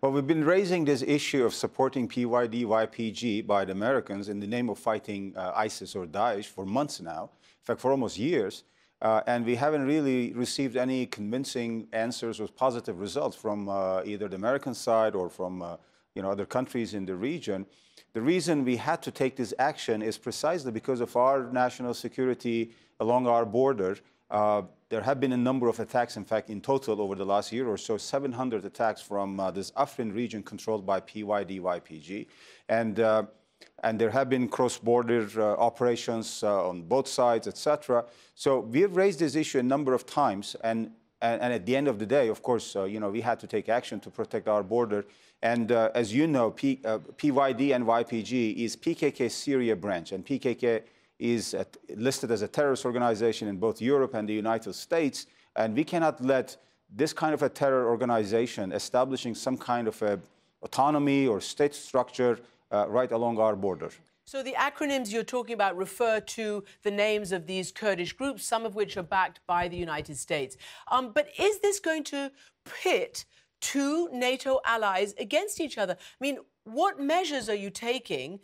Well, we've been raising this issue of supporting PYD, YPG by the Americans in the name of fighting ISIS or Daesh for months now, in fact, for almost years. And we haven't really received any convincing answers or positive results from either the American side or from other countries in the region. The reason we had to take this action is precisely because of our national security along our border. There have been a number of attacks, in fact, in total over the last year or so, 700 attacks from this Afrin region controlled by PYD, YPG. And there have been cross-border operations on both sides, etc. So we have raised this issue a number of times. And at the end of the day, of course, we had to take action to protect our border. And as you know, PYD and YPG is PKK's Syria branch. And PKK is listed as a terrorist organization in both Europe and the United States. And we cannot let this kind of a terror organization establishing some kind of a autonomy or state structure right along our border. So the acronyms you're talking about refer to the names of these Kurdish groups, some of which are backed by the United States. But is this going to pit two NATO allies against each other? I mean, what measures are you taking,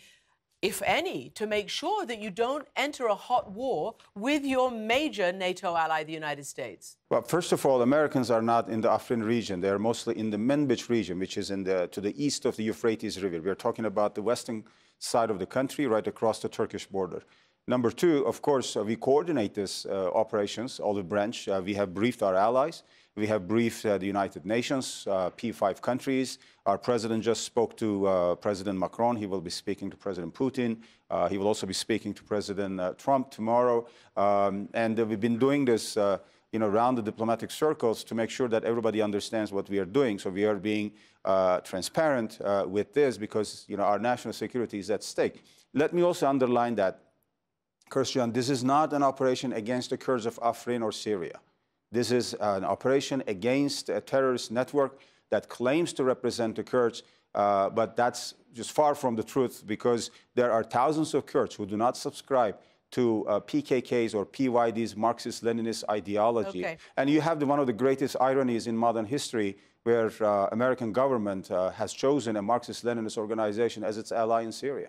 if any, to make sure that you don't enter a hot war with your major NATO ally, the United States? Well, first of all, Americans are not in the Afrin region. They are mostly in the Manbij region, which is to the east of the Euphrates River. We are talking about the western side of the country, right across the Turkish border. Number two, of course, we coordinate these operations, olive branch. We have briefed our allies. We have briefed the United Nations, P5 countries. Our president just spoke to President Macron. He will be speaking to President Putin. He will also be speaking to President Trump tomorrow. And we've been doing this around the diplomatic circles to make sure that everybody understands what we are doing. So we are being transparent with this because our national security is at stake. Let me also underline that, Kристиан, this is not an operation against the Kurds of Afrin or Syria. This is an operation against a terrorist network that claims to represent the Kurds, but that's just far from the truth because there are thousands of Kurds who do not subscribe to PKK's or PYD's Marxist-Leninist ideology. Okay. And you have one of the greatest ironies in modern history where American government has chosen a Marxist-Leninist organization as its ally in Syria.